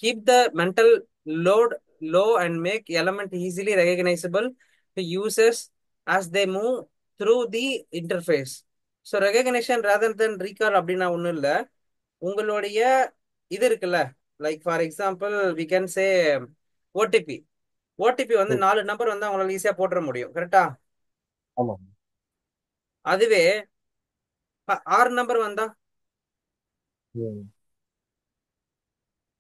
B: keep the mental load low and make element easily recognizable to users as they move through the interface. So recognition rather than recall அப்படின்னா ஒன்றும் இல்லை. உங்களுடைய இது இருக்குல்ல, like for example we can say OTP. OTP வந்து
A: ம்.
B: 4 number வந்து அவங்களால ஈஸியாக போட்டுற முடியும், கரெக்டா?
A: ஆமாம்.
B: அதுவே ஆறு நம்பர் வந்தா
A: ம்.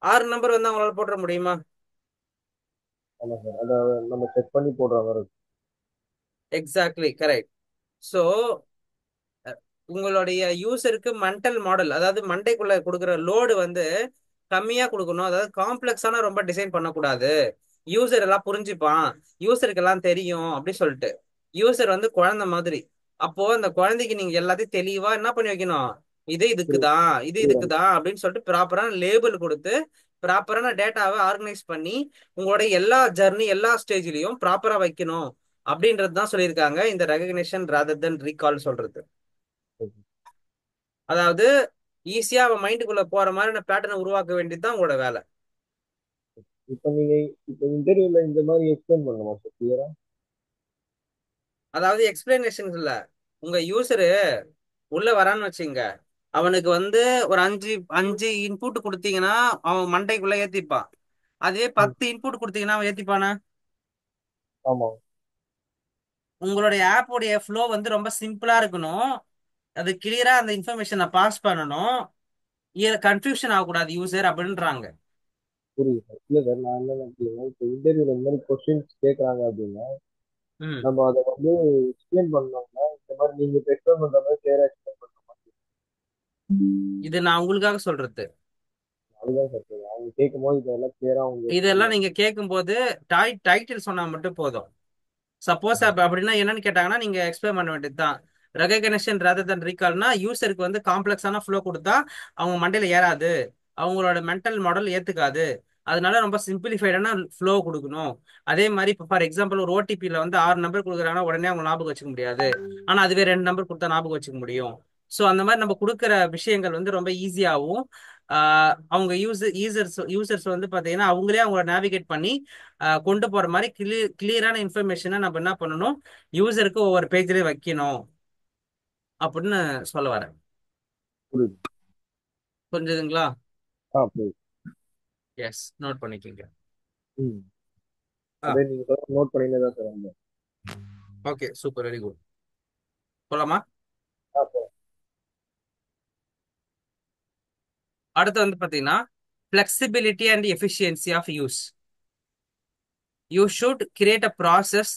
B: 6 நம்பர் வந்தா உங்களால போட்டுற முடியுமா?
A: ஆமா சார். அத நம்ம செக் பண்ணி போடுற மாதிரி இருக்கும்.
B: Exactly correct. ஸோ உங்களுடைய யூசருக்கு மென்டல் மாடல், அதாவது மண்டைக்குள்ள கொடுக்குற லோடு வந்து கம்மியா கொடுக்கணும். அதாவது காம்ப்ளெக்ஸான ரொம்ப டிசைன் பண்ணக்கூடாது. யூசர் எல்லாம் புரிஞ்சுப்பான், யூசருக்கு எல்லாம் தெரியும் அப்படி சொல்லிட்டு. யூசர் வந்து குழந்தை மாதிரி. அப்போ அந்த குழந்தைக்கு நீங்க எல்லாத்தையும் தெளிவா என்ன பண்ணி வைக்கணும். இது
A: புரியுது.
B: இதுக்குதான், இது
A: புரியுது.
B: இதுக்குதான் அப்படின்னு சொல்லிட்டு ப்ராப்பரான லேபிள் கொடுத்து ப்ராப்பரான டேட்டாவை ஆர்கனைஸ் பண்ணி உங்களோட எல்லா ஜர்னி எல்லா ஸ்டேஜ்லயும் ப்ராப்பரா வைக்கணும் அப்படின்றது தான் சொல்லியிருக்காங்க இந்த ரெகக்னிஷன் ராதர் தென் ரீகால் சொல்றது. அதாவது ஈஸியா அவன் மைண்டுக்குள்ள போற மாதிரி பேட்டர்னை உருவாக்க வேண்டியதுதான் உங்களோட வேலை.
A: இப்ப நீங்க இப்ப இன்டர்வியூல இந்த மாதிரி எக்ஸ்பிளைன் பண்ணணுமா சார் கிளியரா?
B: அதாவது எக்ஸ்பிளனேஷன் இல்ல, உங்க யூசரு உள்ள வரான்னு வச்சுங்க, அவனுக்கு வந்து ஒரு அஞ்சு அஞ்சு இன்புட் கொடுத்தீங்கன்னா அவன் மண்டைக்குள்ள ஏத்திப்பான். அதே
A: ம்.
B: 10 இன்புட் கொடுத்தீங்கன்னா அவன் ஏத்திப்பானா?
A: ஆமா.
B: உங்களுடைய ஆப்போடைய ஃப்ளோ வந்து ரொம்ப சிம்பிளா இருக்கணும். அது கிளியரா அந்த இன்ஃபர்மேஷனை பாஸ் பண்ணணும். கன்ஃபியூஷன் ஆகக்கூடாது யூசர் அப்படின்றாங்க.
A: புரியுது சார். இல்ல சார், நான் என்ன நினைக்கிறேன்னா, இப்போ இன்டர்வியூல இந்த மாதிரி கொஸ்டின்ஸ் கேட்கறாங்க அப்படின்னா
B: ம்.
A: நம்ம அதை வந்து எக்ஸ்பிளைன் பண்ணோம்னா இந்த மாதிரி நீங்க இப்போ எக்ஸ்பிளைன் பண்ற மாதிரி கிளியரா எக்ஸ்பிளைன் பண்ண மாதிரி.
B: இது நான் உங்களுக்காக சொல்றது.
A: அதுதான் சார் கேட்குறேன். அவங்க கேட்கும் போது இதெல்லாம் கிளியரா அவங்க
B: இதெல்லாம் நீங்க கேட்கும்போது டைட்டில் சொன்னா மட்டும் போதும். சப்போஸ் அப்படின்னா என்னன்னு கேட்டாங்கன்னா நீங்க எக்ஸ்பிளைன் பண்ண வேண்டியதுதான். ரெகக்னிஷன் ரதர் தன் ரீகால்னா யூசருக்கு வந்து காம்ப்ளெக்ஸான ஃப்ளோ கொடுத்தா அவங்க மண்டையில ஏறாது, அவங்களோட மென்டல் மாடல் ஏத்துக்காது. அதனால ரொம்ப சிம்பிளிஃபைடான ஃப்ளோ கொடுக்கணும். அதே மாதிரி இப்போ ஃபார் எக்ஸாம்பிள் ஒரு ஓடிபியில் வந்து 6 நம்பர் கொடுக்குறாங்கன்னா உடனே அவங்க ஞாபகம் வச்சுக்க முடியாது. ஆனா அதுவே 2 நம்பர் கொடுத்தா ஞாபகம் வச்சுக்க முடியும். ஸோ அந்த மாதிரி நம்ம கொடுக்குற விஷயங்கள் வந்து ரொம்ப ஈஸியாகவும் அவங்க யூசர்ஸ் வந்து பார்த்தீங்கன்னா அவங்களே அவங்கள நேவிகேட் பண்ணி கொண்டு போற மாதிரி கிளியரான இன்ஃபர்மேஷனை நம்ம என்ன பண்ணணும், யூசருக்கு ஒவ்வொரு பேஜ்லயும் வைக்கணும் அப்படின்னு சொல்ல வரேன்.
A: புரியுது.
B: புரிஞ்சுதுங்களா?
A: புரியுது.
B: எஸ், நோட் பண்ணிக்கோங்க.
A: ம்.
B: ஆ,
A: அதே நீங்க சொல்ல நோட் பண்ணினே தான் சார் வந்தேன்.
B: Okay, super, very good. போலாமா?
A: போலாம்.
B: அடுத்து வந்து பாத்தீங்கன்னா flexibility and efficiency of use. You should create a process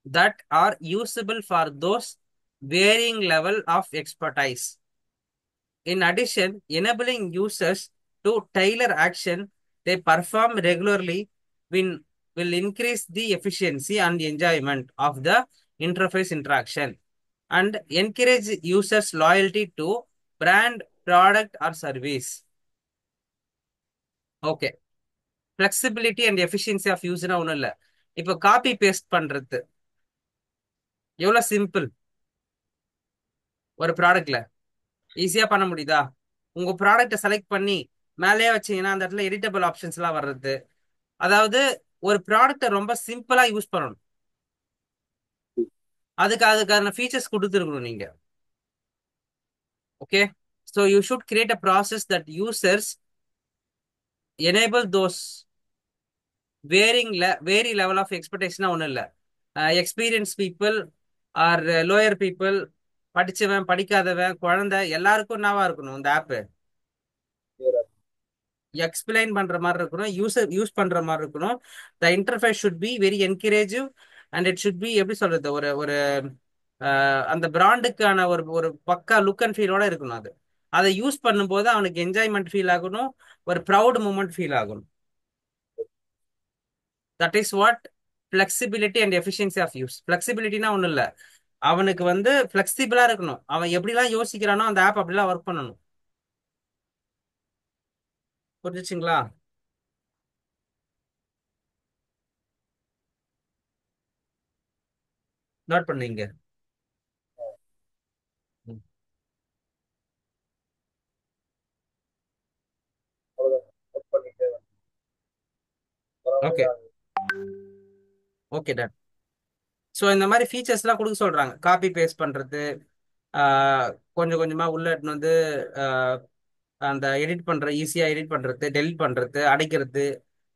B: that are usable for those varying level of expertise. In addition, enabling users to tailor action they perform regularly will, will increase the efficiency and enjoyment of the interface interaction and encourage users' loyalty to brand, product, or service. Okay, flexibility and efficiency of யூஸ்னா ஒன்றும் இல்லை. இப்போ copy paste பண்றது எவ்வளோ simple. ஒரு ப்ராடக்ட்ல ஈஸியா பண்ண முடியுதா? உங்க ப்ராடக்ட்டை செலக்ட் பண்ணி மேலேயே வச்சீங்கன்னா அந்த இடத்துல எடிட்டபிள் ஆப்ஷன்ஸ் எல்லாம் வர்றது. அதாவது ஒரு ப்ராடக்ட்டை ரொம்ப சிம்பிளா யூஸ் பண்ணணும். அதுக்கான ஃபீச்சர்ஸ் கொடுத்துருக்கணும் நீங்க. Okay, so you should create a process that users enable those very level of எக்ஸ்பெக்டேஷனா ஒன்றும் இல்லை. Experience people are lower people, படிச்சவன் படிக்காதவன் குழந்தை எல்லாருக்கும் என்னவா இருக்கணும் இந்த ஆப். எக்ஸ்பிளைன் பண்ற மாதிரி இருக்கணும், யூசர் யூஸ் பண்ற மாதிரி இருக்கணும். The interface should be very encouraging and it should be எப்படி சொல்றது, ஒரு ஒரு அந்த பிராண்டுக்கான ஒரு ஒரு பக்கா லுக் அண்ட் ஃபீலோட இருக்கணும். அது அதை யூஸ் பண்ணும்போது அவனுக்கு என்ஜாய்மெண்ட் ஃபீல் ஆகணும், ஒரு ப்ரௌட் மூமெண்ட் ஃபீல் ஆகணும். That is what flexibility and efficiency of use. ஃபிளெக்சிபிலிட்டினா ஒன்றும் இல்லை, அவனுக்கு வந்து ஃபிளெக்சிபிளா இருக்கணும். அவன் எப்படிலாம் யோசிக்கிறானோ அந்த ஆப் அப்படிலாம் ஒர்க் பண்ணணும். புரிஞ்சுச்சுங்களா? நோட் பண்ணீங்க.
A: அவ்வளவுதான். நோட் பண்ணிட்டே வரேன்.
B: ஓகே,
A: பரவாயில்லையா?
B: Okay done. ஸோ இந்த மாதிரி ஃபீச்சர்ஸ்லாம் கொடுக்க சொல்றாங்க. காப்பி பேஸ்ட் பண்றது, கொஞ்சம் கொஞ்சமா உள்ள எடுத்துன்னு வந்து ஆஹ் அந்த எடிட் பண்ற, ஈஸியா எடிட் பண்றது, டெலிட் பண்றது, அடைக்கிறது,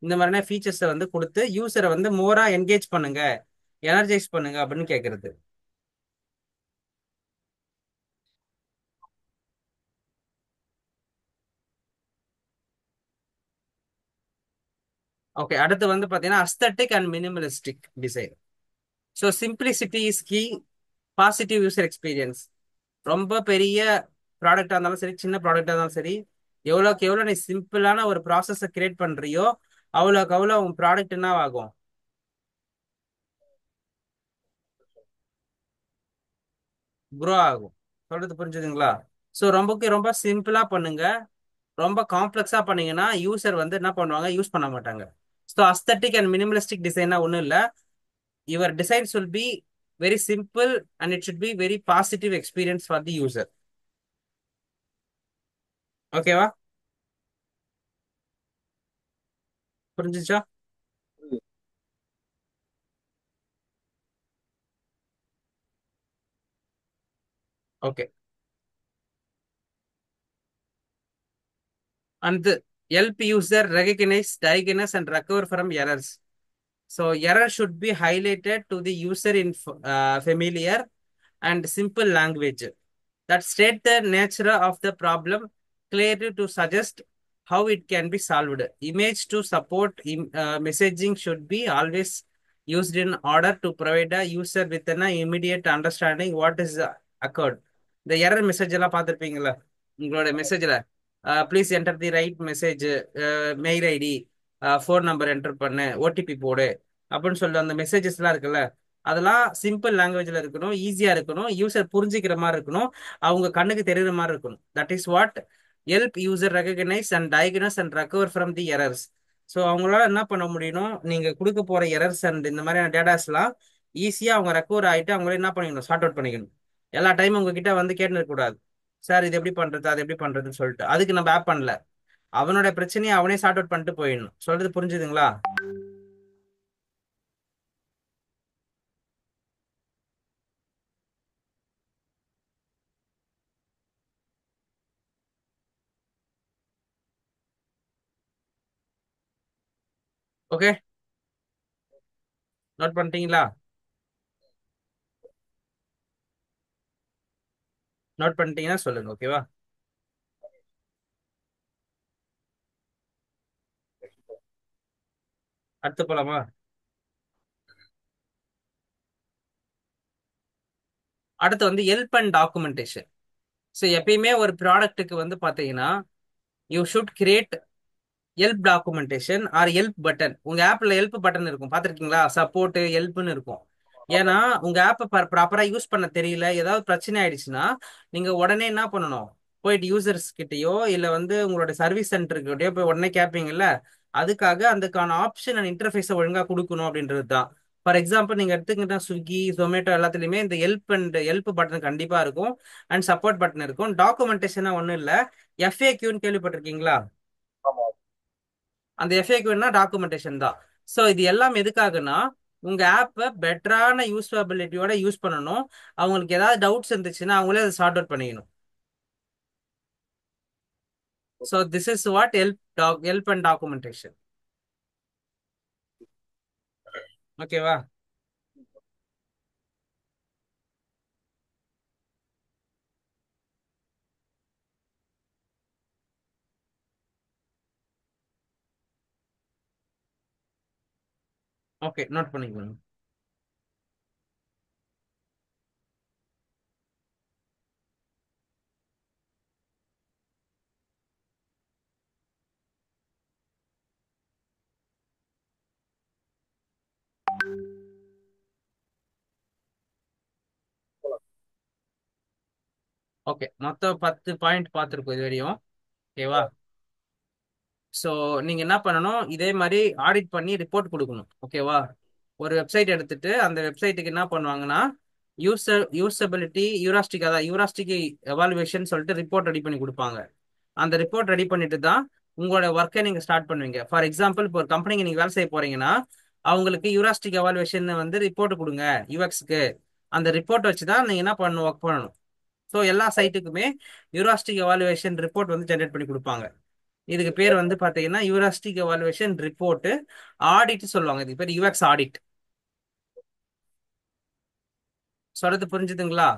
B: இந்த மாதிரியான ஃபீச்சர்ஸை வந்து கொடுத்து யூசரை வந்து மோரா என்கேஜ் பண்ணுங்க, எனர்ஜைஸ் பண்ணுங்க அப்படின்னு கேட்கறது. ஓகே, அடுத்து வந்து பாத்தீங்கன்னா aesthetic and minimalistic design. So simplicity is key, positive user experience. ரொம்ப பெரிய ப்ராடக்டா இருந்தாலும் சரி, சின்ன ப்ராடக்டா இருந்தாலும் சரி, எவ்வளோக்கு எவ்வளோ நீ சிம்பிளான ஒரு ப்ராசஸை கிரியேட் பண்றியோ அவ்வளோக்கு அவ்வளோ உன் ப்ராடக்ட் என்ன ஆகும், க்ரோ ஆகும். சொல்றது புரிஞ்சுதுங்களா? ஸோ ரொம்பக்கு ரொம்ப சிம்பிளா பண்ணுங்க. ரொம்ப காம்ப்ளெக்ஸா பண்ணீங்கன்னா யூசர் வந்து என்ன பண்ணுவாங்க, யூஸ் பண்ண மாட்டாங்க. ஸோ அஸ்தட்டிக் அண்ட் மினிமலிஸ்டிக் டிசைனா ஒன்றும் இல்லை. Your designs will be very simple and it should be very positive experience for the user. ஓகேவா? புரிஞ்சுச்சா? Okay. And help user recognize, diagnose, and recover from errors. So error should be highlighted to the user in familiar and simple language that state the nature of the problem clearly to suggest how it can be solved. Image to support messaging should be always used in order to provide a user with an immediate understanding what is occurred. இந்த error message எல்லாம் பார்த்துருப்பீங்களா உங்களோட மெசேஜில்? Please enter the right message, mail ID, phone number enter பண்ணு, OTP போடு அப்படின்னு சொல்லிட்டு அந்த மெசேஜஸ்லாம் இருக்குல்ல, அதெல்லாம் சிம்பிள் லாங்குவேஜில் இருக்கணும், ஈஸியாக இருக்கணும், யூசர் புரிஞ்சிக்கிற மாதிரி இருக்கணும், அவங்க கண்ணுக்கு தெரியுற மாதிரி இருக்கணும். That is what help user recognise and diagnose and recover from the errors. So அவங்களால என்ன பண்ண முடியணும், நீங்கள் கொடுக்க போகிற எரர்ஸ் அண்ட் இந்த மாதிரியான டேட்டாஸ்லாம் ஈஸியாக அவங்க ரெக்கவர் ஆகிட்டு அவங்களே என்ன பண்ணிக்கணும், சார்ட் அவுட் பண்ணிக்கணும். எல்லா டைமும் உங்ககிட்ட வந்து கேட்டுன்னு இருக்கக்கூடாது, சார் இது எப்படி பண்றது அது எப்படி பண்றதுன்னு சொல்லிட்டு. அதுக்கு நம்ம ஆப் பண்ணல, அவனோட பிரச்சனையை அவனே சார்ட் அவுட் பண்ணிட்டு போயிடணும். சொல்றது புரிஞ்சுதுங்களா? ஓகே, நோட் பண்ணிட்டீங்களா? நோட் பண்ணிட்டீங்கன்னா சொல்லுங்க. ஓகேவா? அடுத்து போலாமா? அடுத்து வந்து ஹெல்ப் அண்ட் டாக்குமெண்டேஷன். ஸோ எப்பயுமே ஒரு ப்ராடக்ட்டுக்கு வந்து பார்த்தீங்கன்னா you should create help documentation or help button. உங்க ஆப்ல ஹெல்ப் பட்டன் இருக்கும், பார்த்துருக்கீங்களா? சப்போர்ட் ஹெல்ப்னு இருக்கும். ஏன்னா உங்க ஆப்பை ப்ராப்பரா யூஸ் பண்ண தெரியல, ஏதாவது பிரச்சனை ஆயிடுச்சுன்னா நீங்க உடனே என்ன பண்ணணும், போயிட்டு யூசர்ஸ் கிட்டயோ இல்ல வந்து உங்களோட சர்வீஸ் சென்டர்கிட்டயோ போய் உடனே கேட்பீங்கல்ல. அதுக்காக அதுக்கான ஆப்ஷன் அண்ட் இன்டர்ஃபேஸை ஒழுங்கா கொடுக்கணும் அப்படின்றது தான். ஃபார் எக்ஸாம்பிள் நீங்க எடுத்துக்கிட்டா ஸ்விக்கி ஜொமேட்டோ எல்லாத்துலயுமே இந்த ஹெல்ப் அண்ட் ஹெல்ப் பட்டன் கண்டிப்பா இருக்கும், அண்ட் சப்போர்ட் பட்டன் இருக்கும். டாக்குமெண்டேஷனா ஒன்றும் இல்லை, எஃப்ஏக்யூன்னு கேள்விப்பட்டிருக்கீங்களா?
A: ஆமா.
B: அந்த எஃப்ஏக்யூனா டாக்குமெண்டேஷன் தான். ஸோ இது எல்லாம் எதுக்காகனா உங்க ஆப்பை பெட்டரான யூஸ்பிலிட்டியோட யூஸ் பண்ணணும். அவங்களுக்கு ஏதாவது டவுட்ஸ் இருந்துச்சுன்னா அவங்களே அதை சார்ட் அவுட் பண்ணிக்கணும். So this is what help and documentation. ஓகேவா? ஓகே, நோட் பண்ணிக்கணும். ஓகே, மொத்தம் 10 பாயிண்ட் பார்த்துருக்கோம் இது வரையும். ஓகேவா? ஸோ நீங்க என்ன பண்ணணும், இதே மாதிரி ஆடிட் பண்ணி ரிப்போர்ட் கொடுக்கணும். ஓகேவா? ஒரு வெப்சைட் எடுத்துட்டு அந்த வெப்சைட்டுக்கு என்ன பண்ணுவாங்கன்னா யூசபிலிட்டி யூராஸ்டிக், அதாவது யூராஸ்டிக் எவாலுவேஷன் சொல்லிட்டு ரிப்போர்ட் ரெடி பண்ணி கொடுப்பாங்க. அந்த ரிப்போர்ட் ரெடி பண்ணிட்டு தான் உங்களோட ஒர்க்கை நீங்க ஸ்டார்ட் பண்ணுவீங்க. ஃபார் எக்ஸாம்பிள் இப்போ ஒரு கம்பெனிக்கு நீங்க வேலை செய்ய போறீங்கன்னா அவங்களுக்கு யூராஸ்டிக் எவாலுவேஷன் வந்து ரிப்போர்ட் கொடுங்க யூஎக்ஸ்க்கு. அந்த ரிப்போர்ட் வச்சு தான் நீங்க என்ன பண்ணணும், ஒர்க் பண்ணணும். ஸோ எல்லா சைட்டுக்குமே யூராஸ்டிக் எவாலுவேஷன் ரிப்போர்ட் வந்து ஜென்ரேட் பண்ணி கொடுப்பாங்க. இதுக்கு பேர் வந்து பாத்தீங்கன்னா யூராஸ்டிக் எவாலுவேஷன் ரிப்போர்ட் ஆடிட் சொல்லுவாங்க. இதுக்கு பேர் யூஎக்ஸ் ஆடிட். சொல்றது புரிஞ்சுதுங்களா?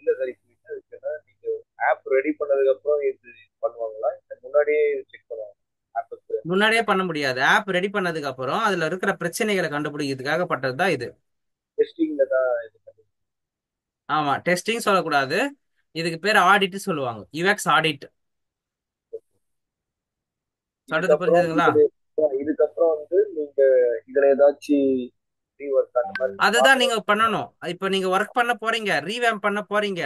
A: இல்ல சார், இப்ப என்ன இருக்குன்னா, நீங்க ஆப் ரெடி பண்ணதுக்கு அப்புறம் இது பண்ணுவாங்களா இல்ல முன்னாடியே செக் பண்ணுவாங்க? ஆப்புக்கு
B: முன்னாடியே பண்ண முடியாது. ஆப் ரெடி பண்ணதுக்கு அப்புறம் அதுல இருக்கிற பிரச்சனைகளை கண்டுபிடிக்கிறதுக்காக பட்டது தான் இது.
A: டெஸ்டிங்ல தான் இது பண்ணி.
B: ஆமா, டெஸ்டிங் சொல்லக்கூடாது, இதுக்கு பேர் ஆடிட் சொல்லுவாங்க, யுஎக்ஸ் ஆடிட். சொல்றது
A: இதுக்கப்புறம்
B: புரிஞ்சுதுங்களா?
A: இதுக்கப்புறம் வந்து நீங்க இதுல ஏதாச்சும் ரீஒர்க் அந்த மாதிரி
B: அதுதான் நீங்க
A: மாத்தணும்.
B: பண்ணணும். இப்ப நீங்க ஒர்க் பண்ண போறீங்க, ரீவேம்ப் பண்ண போறீங்க.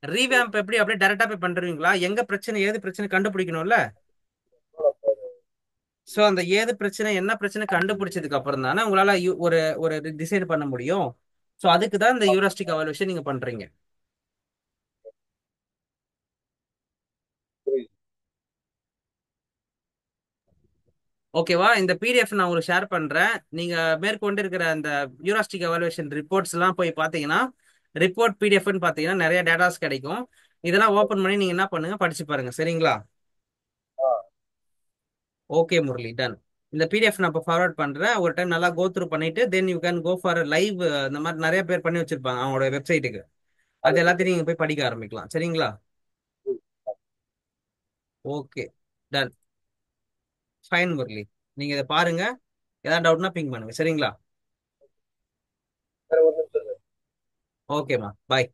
B: ரீவேம்ப் எப்படி அப்படியே டைரக்டா போய் பண்றீங்களா? எங்க பிரச்சனை ஏது பிரச்சனை கண்டுபிடிக்கணும்ல. சோ அந்த ஏது பிரச்சனை என்ன பிரச்சனை கண்டுபிடிச்சதுக்கு அப்புறம் தானே உங்களால ஒரு ஒரு டிசைன் பண்ண முடியும். சோ அதுக்கு தான் இந்த யூராஸ்டிக் எவாலுவேஷன் நீங்க பண்றீங்க.
A: புரியுது.
B: ஓகேவா? இந்த பிடிஎஃப் நான் உங்களுக்கு ஷேர் பண்றேன். நீங்க மேற்கொண்டு இருக்கிற அந்த யூராஸ்டிக் எவாலுவேஷன் ரிப்போர்ட்ஸ் எல்லாம் போய் பாத்தீங்கன்னா, ரிப்போர்ட் பிடிஎஃப்னு பாத்தீங்கன்னா நிறைய டேட்டாஸ் கிடைக்கும். இதெல்லாம் ஓபன் பண்ணி நீங்க என்ன பண்ணுங்க, படிச்சு பாருங்க. சரிங்களா?
A: ஆ,
B: ஓகே முரளி, டன். இந்த பிடிஎஃப் நான் இப்போ ஃபார்வர்ட் பண்றேன். ஒரு டைம் நல்லா கோ த்ரூ பண்ணிட்டு then you can go for live. இந்த மாதிரி நிறைய பேர் பண்ணி வச்சிருப்பாங்க அவங்களோட வெப்சைட்டுக்கு. அது
A: அது
B: எல்லாத்தையும் நீங்க போய் படிக்க ஆரம்பிக்கலாம். சரிங்களா? Okay, done. ஃபைன் முரளி. நீங்க இதை பாருங்க. ஏதாவது டவுட்னா பிங் பண்ணுங்க. சரிங்களா?
A: வேற ஒரு நிமிஷம்.
B: ஓகேம்மா, பாய்.